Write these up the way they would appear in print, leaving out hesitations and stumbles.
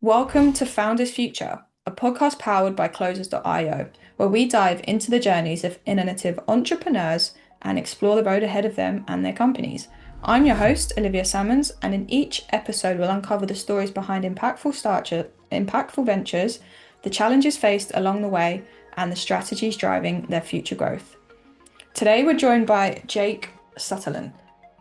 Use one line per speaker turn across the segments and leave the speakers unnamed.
Welcome to Founders Future, a podcast powered by Closers.io, where we dive into the journeys of innovative entrepreneurs and explore the road ahead of them and their companies. I'm your host, Olivia Salmons, and in each episode, we'll uncover the stories behind impactful ventures, the challenges faced along the way, and the strategies driving their future growth. Today, we're joined by Jake Sutherland,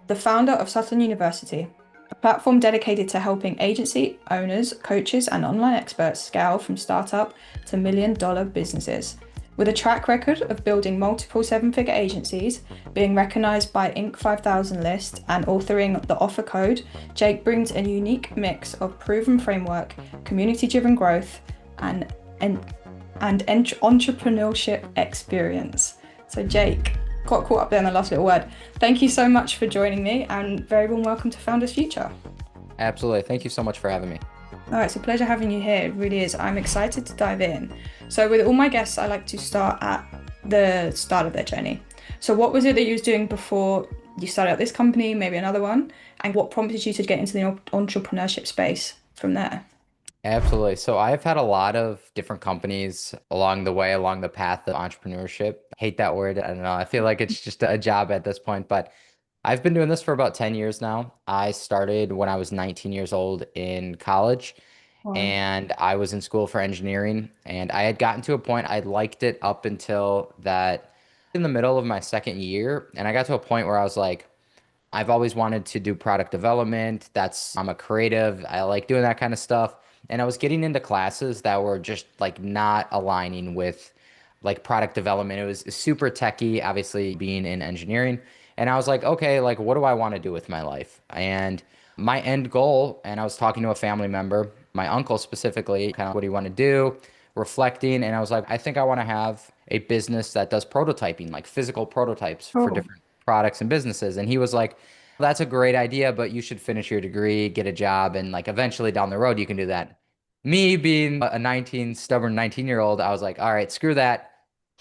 the founder of Sutherlun University, a platform dedicated to helping agency owners, coaches, and online experts scale from startup to million-dollar businesses. With a track record of building multiple seven-figure agencies, being recognized by Inc. 5000 list, and authoring the Offer Code, Jake brings a unique mix of proven framework, community-driven growth, and entrepreneurship experience. So Jake, got caught up there in the last little word. Thank you so much for joining me and very warm welcome to Founders Future.
Absolutely. Thank you so much for having me.
All right, it's a pleasure having you here. It really is. I'm excited to dive in. So with all my guests, I like to start at the start of their journey. So what was it that you was doing before you started up this company, maybe another one, and what prompted you to get into the entrepreneurship space from there?
Absolutely. So I've had a lot of different companies along the way, along the path of entrepreneurship. Hate that word. I don't know. I feel like it's just a job at this point, but I've been doing this for about 10 years now. I started when I was 19 years old in college,
Wow.
and I was in school for engineering, and I had gotten to a point I liked it up until that in the middle of my second year, and I got to a point where I was like, I've always wanted to do product development. I'm a creative. I like doing that kind of stuff. And I was getting into classes that were just like not aligning with like product development. It was super techy, obviously being in engineering. And I was like, okay, like what do I want to do with my life? And my end goal, and I was talking to a family member, my uncle specifically, kind of what do you want to do? Reflecting. And I was like, I think I want to have a business that does prototyping, like physical prototypes for
Cool.
different products and businesses. And he was like, that's a great idea, but you should finish your degree, get a job, and like eventually down the road you can do that. Me being a stubborn 19-year-old, I was like, all right, screw that.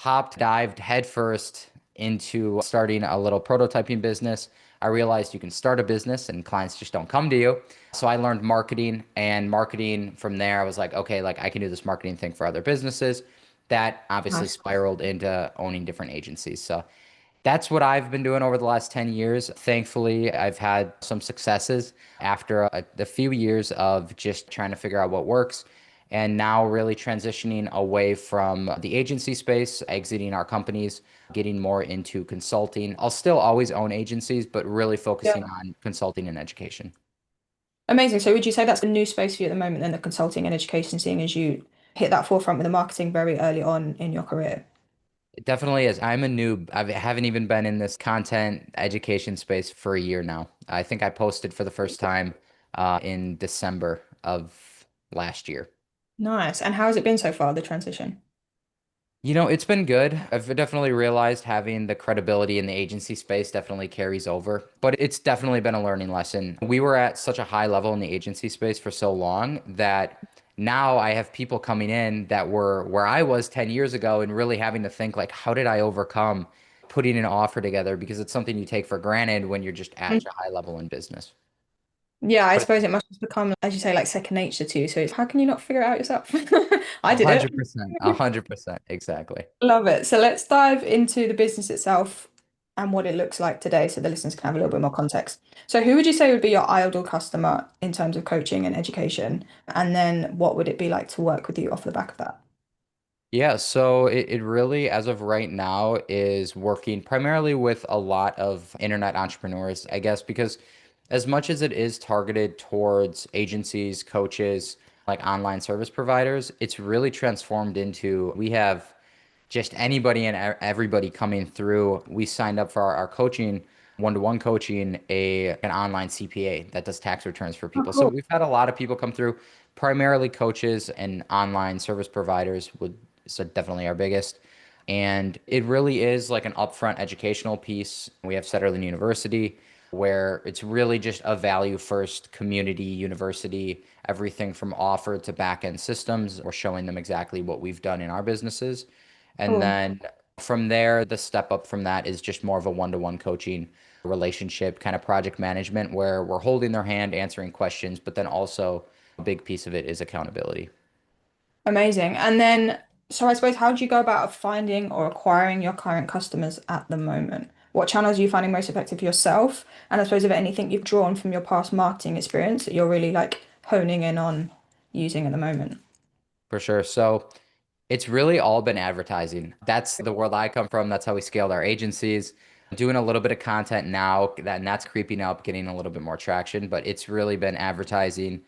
Dived headfirst into starting a little prototyping business. I realized you can start a business and clients just don't come to you. So I learned marketing, and marketing from there, I was like, okay, like I can do this marketing thing for other businesses. That obviously
Nice.
spiraled into owning different agencies. So that's what I've been doing over the last 10 years. Thankfully, I've had some successes after a few years of just trying to figure out what works. And now, really transitioning away from the agency space, exiting our companies, getting more into consulting. I'll still always own agencies, but really focusing
Yeah.
on consulting and education.
Amazing. So would you say that's a new space for you at the moment, then the consulting and education, seeing as you hit that forefront with the marketing very early on in your career?
It definitely is. I'm a noob. I haven't even been in this content education space for a year now. I think I posted for the first time in December of last year.
Nice. And how has it been so far, the transition?
It's been good. I've definitely realized having the credibility in the agency space definitely carries over, but it's definitely been a learning lesson. We were at such a high level in the agency space for so long that now I have people coming in that were where I was 10 years ago and really having to think like, how did I overcome putting an offer together? Because it's something you take for granted when you're just at
Mm.
such a high level in business.
Yeah, I
But
suppose it must have become, as you say, like second nature to you. So it's, how can you not figure it out yourself? I
a
did it.
hundred percent, 100%, exactly.
Love it. So let's dive into the business itself and what it looks like today so the listeners can have a little bit more context. So who would you say would be your ideal customer in terms of coaching and education? And then what would it be like to work with you off the back of that?
Yeah, so it really, as of right now, is working primarily with a lot of internet entrepreneurs, I guess, because as much as it is targeted towards agencies, coaches, like online service providers, it's really transformed into we have just anybody and everybody coming through. We signed up for our coaching, one-to-one coaching, an online CPA that does tax returns for
Oh,
people. So
cool.
we've had a lot of people come through, primarily coaches and online service providers would so definitely our biggest. And it really is like an upfront educational piece. We have Setterlun University, where it's really just a value first community university, everything from offer to back end systems. We're showing them exactly what we've done in our businesses. And
Cool.
then from there, the step up from that is just more of a one-to-one coaching relationship, kind of project management, where we're holding their hand, answering questions, but then also a big piece of it is accountability.
Amazing. And then, so I suppose, how do you go about finding or acquiring your current customers at the moment? What channels are you finding most effective for yourself? And I suppose, if anything you've drawn from your past marketing experience that you're really like honing in on using at the moment?
For sure. So it's really all been advertising. That's the world I come from. That's how we scaled our agencies. Doing a little bit of content now and that's creeping up, getting a little bit more traction, but it's really been advertising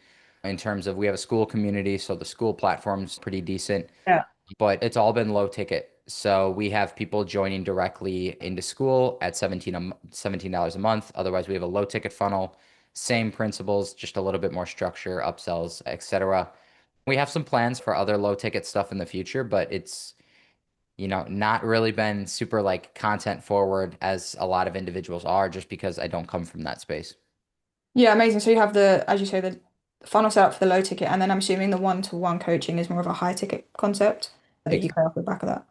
in terms of we have a school community, so the school platform's pretty decent,
Yeah.
but it's all been low ticket. So we have people joining directly into school at $17 a month. Otherwise, we have a low ticket funnel, same principles, just a little bit more structure, upsells, etc. We have some plans for other low ticket stuff in the future, but it's, not really been super like content forward as a lot of individuals are just because I don't come from that space.
Yeah, amazing. So you have the, as you say, the funnel set up for the low ticket, and then I'm assuming the one-to-one coaching is more of a high ticket concept that you
Exactly.
pay off the back of that.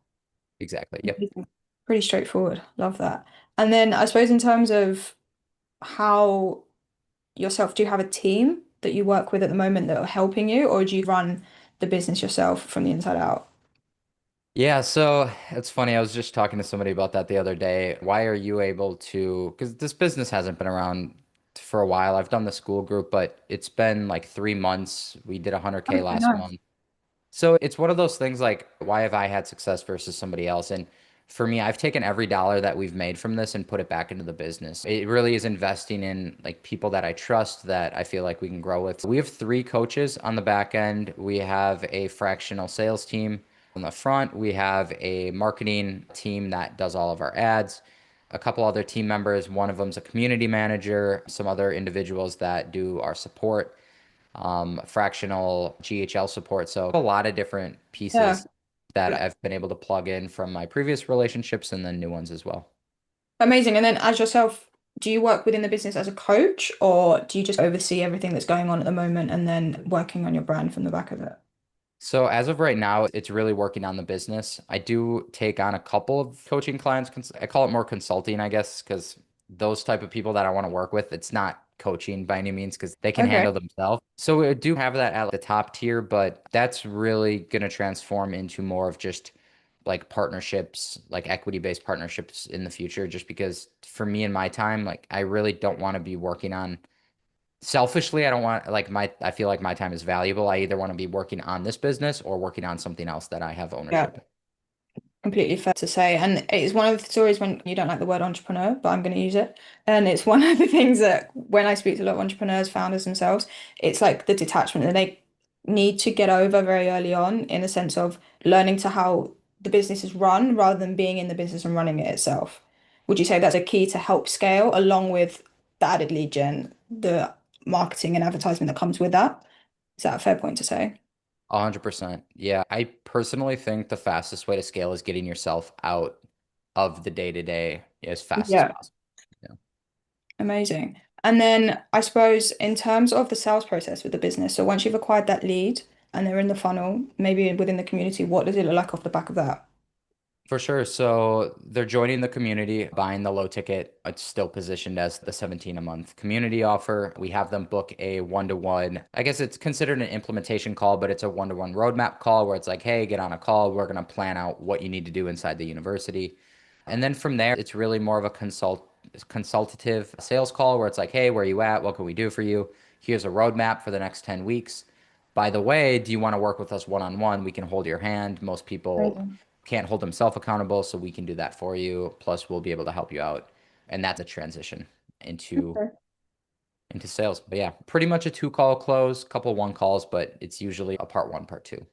Exactly. Yep.
Pretty straightforward. Love that. And then I suppose in terms of how yourself, do you have a team that you work with at the moment that are helping you, or do you run the business yourself from the inside out?
Yeah, so it's funny. I was just talking to somebody about that the other day. Why are you able to, because this business hasn't been around for a while. I've done the school group, but it's been like 3 months. We did 100K
Okay,
last
nice.
month. So it's one of those things like, why have I had success versus somebody else? And for me, I've taken every dollar that we've made from this and put it back into the business. It really is investing in like people that I trust that I feel like we can grow with. We have 3 coaches on the back end. We have a fractional sales team on the front. We have a marketing team that does all of our ads. A couple other team members. One of them's a community manager, some other individuals that do our support, fractional GHL support. So a lot of different
Yeah.
pieces that I've been able to plug in from my previous relationships and then new ones as well.
Amazing. And then as yourself, do you work within the business as a coach, or do you just oversee everything that's going on at the moment and then working on your brand from the back of it?
So as of right now, it's really working on the business. I do take on a couple of coaching clients. I call it more consulting, I guess, because those type of people that I want to work with, it's not coaching by any means because they can
Okay.
handle themselves. So I do have that at the top tier, but that's really going to transform into more of just like partnerships, like equity-based partnerships in the future, just because for me in my time, like I really don't want to be working on selfishly, I don't want like I feel like my time is valuable. I either want to be working on this business or working on something else that I have
Yeah.
ownership in.
Completely fair to say. And it's one of the stories when you don't like the word entrepreneur, but I'm going to use it. And it's one of the things that when I speak to a lot of entrepreneurs, founders themselves, it's like the detachment that they need to get over very early on in the sense of learning to how the business is run rather than being in the business and running it itself. Would you say that's a key to help scale along with the added lead gen, the marketing and advertisement that comes with that? Is that a fair point to say?
100%. Yeah. I personally think the fastest way to scale is getting yourself out of the day to day as fast as
Yeah.
possible. Yeah.
Amazing. And then I suppose in terms of the sales process with the business, so once you've acquired that lead and they're in the funnel, maybe within the community, what does it look like off the back of that?
For sure. So they're joining the community, buying the low ticket. It's still positioned as the 17 a month community offer. We have them book a one-to-one. I guess it's considered an implementation call, but it's a one-to-one roadmap call where it's like, hey, get on a call. We're going to plan out what you need to do inside the university. And then from there, it's really more of a consultative sales call where it's like, hey, where are you at? What can we do for you? Here's a roadmap for the next 10 weeks. By the way, do you want to work with us one-on-one? We can hold your hand. Most people
Amazing.
can't hold themselves accountable, so we can do that for you. Plus, we'll be able to help you out. And that's a transition into
Okay.
into sales. But yeah, pretty much a 2 call close, couple 1 calls, but it's usually a part one, part two.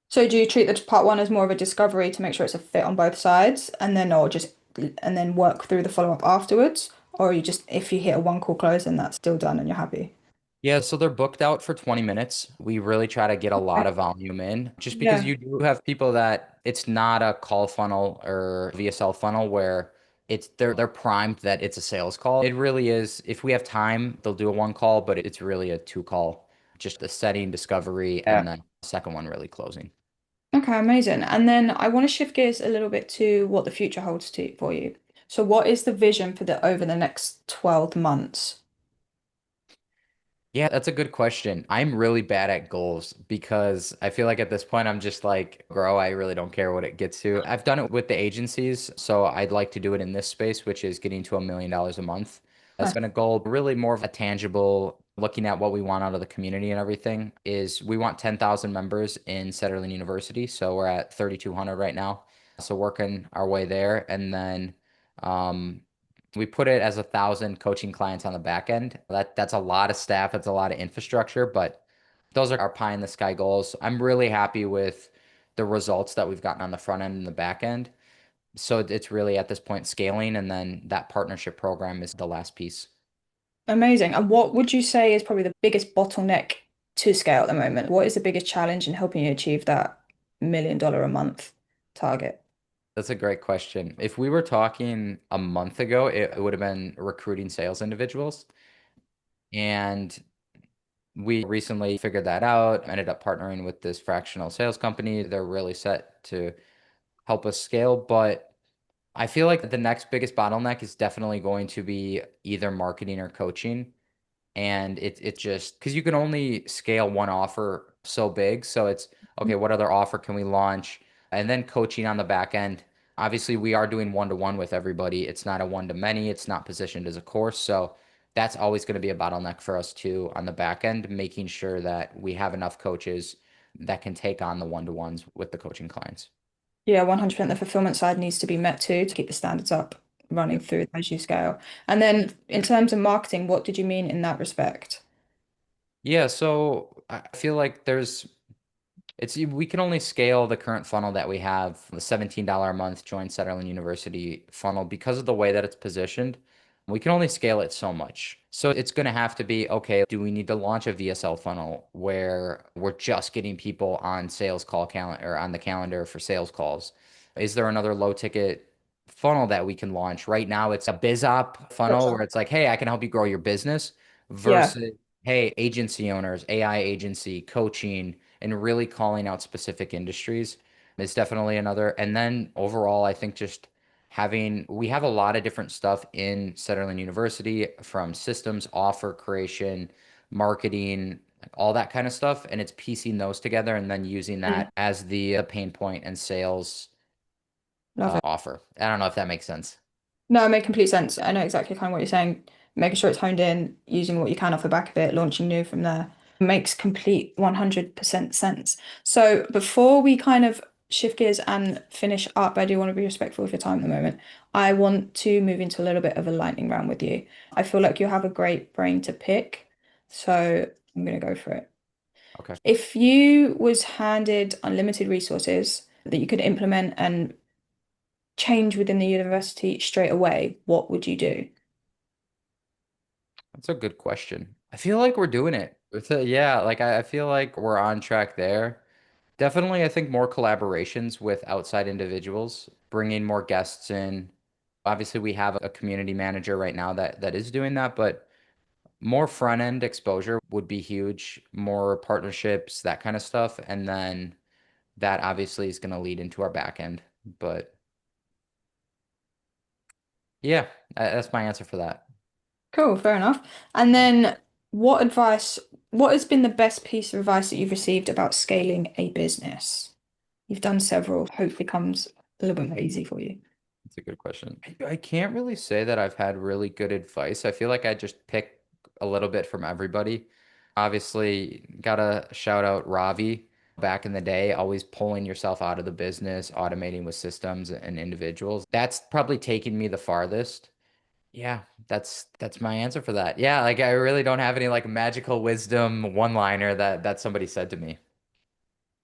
So do you treat the part one as more of a discovery to make sure it's a fit on both sides and then or just and then work through the follow-up afterwards? Or you just if you hit a one call close and that's still done and you're happy?
Yeah, so they're booked out for 20 minutes. We really try to get a lot
Okay.
of volume in just because
Yeah.
you do have people that it's not a call funnel or VSL funnel where they're primed that it's a sales call. It really is. If we have time, they'll do a 1 call, but it's really a 2 call, just the setting, discovery,
Yeah.
and then the second one really closing.
Okay, amazing. And then I want to shift gears a little bit to what the future holds for you. So what is the vision for the over the next 12 months?
Yeah, that's a good question. I'm really bad at goals because I feel like at this point I'm just like, grow, I really don't care what it gets to. I've done it with the agencies, so I'd like to do it in this space, which is getting to $1 million a month. That's
Nice.
been a goal, really more of a tangible, looking at what we want out of the community and everything, is we want 10,000 members in Setterlun University. So we're at 3,200 right now. So working our way there. And then um, we put it as 1,000 coaching clients on the back end. That's a lot of staff, it's a lot of infrastructure, but those are our pie in the sky goals. I'm really happy with the results that we've gotten on the front end and the back end. So it's really at this point scaling, and then that partnership program is the last piece.
Amazing. And what would you say is probably the biggest bottleneck to scale at the moment? What is the biggest challenge in helping you achieve that $1 million a month target?
That's a great question. If we were talking a month ago, it would have been recruiting sales individuals. And we recently figured that out, ended up partnering with this fractional sales company. They're really set to help us scale. But I feel like the next biggest bottleneck is definitely going to be either marketing or coaching. And it's just because you can only scale one offer so big. So it's okay, what other offer can we launch? And then coaching on the back end. Obviously, we are doing one-to-one with everybody. It's not a one-to-many, it's not positioned as a course. So that's always going to be a bottleneck for us too on the back end, making sure that we have enough coaches that can take on the one-to-ones with the coaching clients.
Yeah, 100%. The fulfillment side needs to be met too to keep the standards up running
Yep.
through as you scale. And then in terms of marketing, what did you mean in that respect?
Yeah, so I feel like it's we can only scale the current funnel that we have, the $17 a month join Sutherland University funnel, because of the way that it's positioned. We can only scale it so much. So it's going to have to be, okay, do we need to launch a VSL funnel where we're just getting people on sales call calendar or on the calendar for sales calls? Is there another low ticket funnel that we can launch? Right now it's a biz op funnel where
Gotcha.
it's like, hey, I can help you grow your business,
Yeah.
versus, hey, agency owners, AI agency, coaching, and really calling out specific industries is definitely another. And then overall, I think just we have a lot of different stuff in Sutherland University, from systems, offer creation, marketing, like all that kind of stuff. And it's piecing those together and then using
Mm,
that as the pain point and sales
love it.
offer. I don't know if that makes sense.
No, it made complete sense. I know exactly kind of what you're saying. Making sure it's honed in, using what you can off the back of it, launching new from there makes complete 100% sense. So before we kind of shift gears and finish up, I do want to be respectful of your time at the moment. I want to move into a little bit of a lightning round with you. I feel like you have a great brain to pick, so I'm going to go for it.
Okay.
If you was handed unlimited resources that you could implement and change within the university straight away, what would you do?
That's a good question. I feel like we're doing it. Yeah, like I feel like we're on track there. Definitely, I think more collaborations with outside individuals, bringing more guests in. Obviously, we have a community manager right now that is doing that, but more front end exposure would be huge, more partnerships, that kind of stuff. And then that obviously is going to lead into our back end. But yeah, that's my answer for that.
Cool, fair enough. And
Yeah,
then what has been the best piece of advice that you've received about scaling a business? You've done several, hopefully comes a little bit more easy for you.
that's a good question. I can't really say that I've had really good advice. I feel like I just pick a little bit from everybody. Obviously, gotta shout out Ravi back in the day, always pulling yourself out of the business, automating with systems and individuals. That's probably taken me the farthest. Yeah, that's my answer for that. Yeah, like I really don't have any like magical wisdom one-liner that somebody said to me.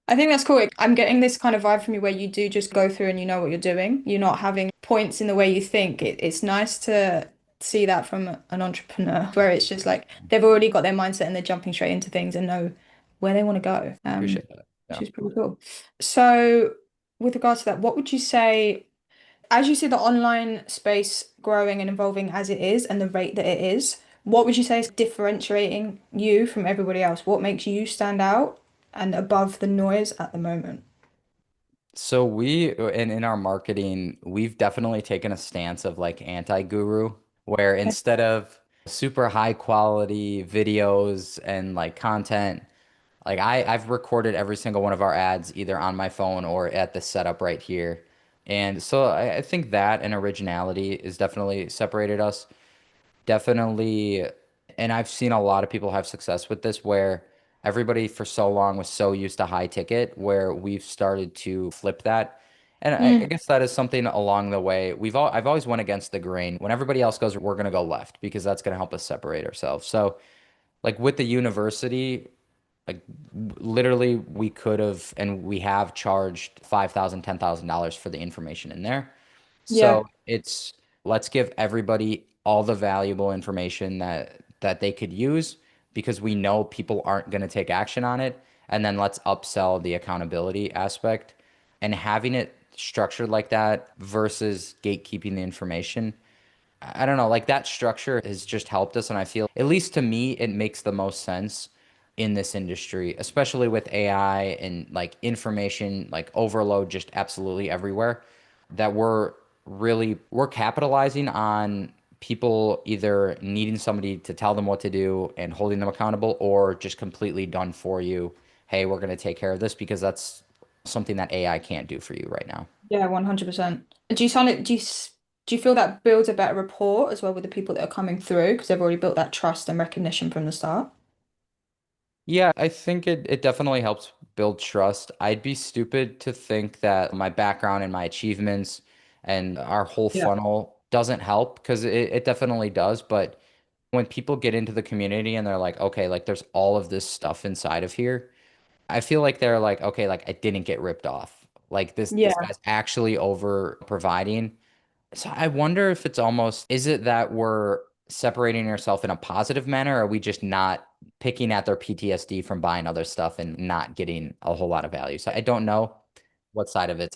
I think that's cool. I'm getting this kind of vibe from you where you do just go through and you know what you're doing. You're not having points in the way you think. It's nice to see that from an entrepreneur where it's just like they've already got their mindset and they're jumping straight into things and know where they want to go,
Appreciate that.
which
Yeah.
is pretty cool. So, with regards to that, what would you say, as you see the online space growing and evolving as it is and the rate that it is, what would you say is differentiating you from everybody else? What makes you stand out and above the noise at the moment?
So in our marketing, we've definitely taken a stance of like anti-guru, where
Okay.
instead of super high quality videos and like content. Like I've recorded every single one of our ads either on my phone or at the setup right here. And so I think that and originality is definitely separated us. Definitely, and I've seen a lot of people have success with this where everybody for so long was so used to high ticket where we've started to flip that. And I
Mm,
guess that is something along the way. I've always went against the grain. When everybody else goes, we're gonna go left because that's gonna help us separate ourselves. So like with the university, like literally we could have and we have charged $5,000, $10,000 for the information in there.
yeah,
So it's let's give everybody all the valuable information that they could use because we know people aren't going to take action on it. And then let's upsell the accountability aspect and having it structured like that versus gatekeeping the information. I don't know, like that structure has just helped us. And I feel, at least to me, it makes the most sense in this industry, especially with AI and like information, like overload just absolutely everywhere, that we're capitalizing on people either needing somebody to tell them what to do and holding them accountable or just completely done for you. Hey, we're going to take care of this because that's something that AI can't do for you right now.
yeah, 100%. Do you find it, do you feel that builds a better rapport as well with the people that are coming through because they've already built that trust and recognition from the start?
Yeah, I think it definitely helps build trust. I'd be stupid to think that my background and my achievements and our whole
Yeah.
funnel doesn't help because it definitely does. But when people get into the community and they're like, okay, like there's all of this stuff inside of here, I feel like they're like, okay, like I didn't get ripped off. Like this
Yeah.
guy's actually over providing. So I wonder if it's almost, is it that we're separating ourselves in a positive manner, or are we just not picking at their PTSD from buying other stuff and not getting a whole lot of value? So I don't know what side of it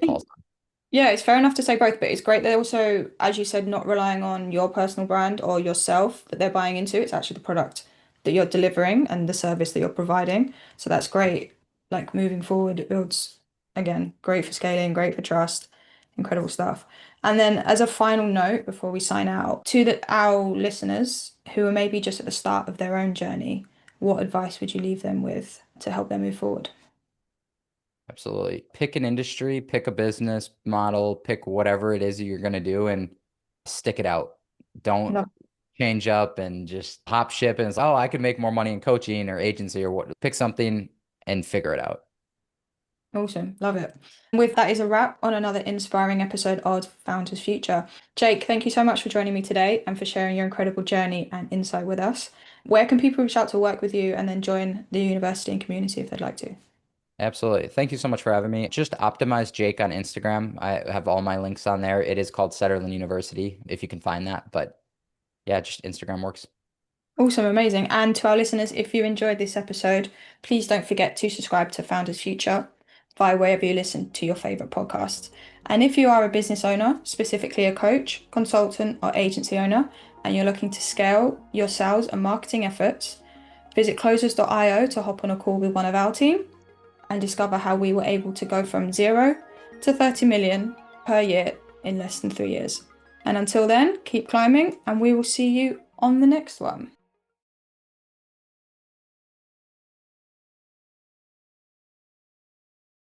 falls on.
Yeah, it's fair enough to say both, but it's great they're also, as you said, not relying on your personal brand or yourself that they're buying into. It's actually the product that you're delivering and the service that you're providing. So that's great. Like moving forward, it builds, again, great for scaling, great for trust, incredible stuff. And then as a final note before we sign out, to our listeners who are maybe just at the start of their own journey, what advice would you leave them with to help them move forward?
Absolutely. Pick an industry, pick a business model, pick whatever it is that you're going to do and stick it out. Don't
Love
change up and just hop ship and it's, oh, I could make more money in coaching or agency or what. Pick something and figure it out.
Awesome. Love it. With that is a wrap on another inspiring episode of Founders Future. Jake, thank you so much for joining me today and for sharing your incredible journey and insight with us. Where can people reach out to work with you and then join the university and community if they'd like to?
Absolutely. Thank you so much for having me. Just optimize Jake on Instagram. I have all my links on there. It is called Setterlun University, if you can find that. But yeah, just Instagram works.
Awesome, amazing. And to our listeners, if you enjoyed this episode, please don't forget to subscribe to Founders Future via wherever you listen to your favorite podcasts. And if you are a business owner, specifically a coach, consultant, or agency owner, and you're looking to scale your sales and marketing efforts, visit closers.io to hop on a call with one of our team and discover how we were able to go from 0 to 30 million per year in less than 3 years. And until then, keep climbing, and we will see you on the next one.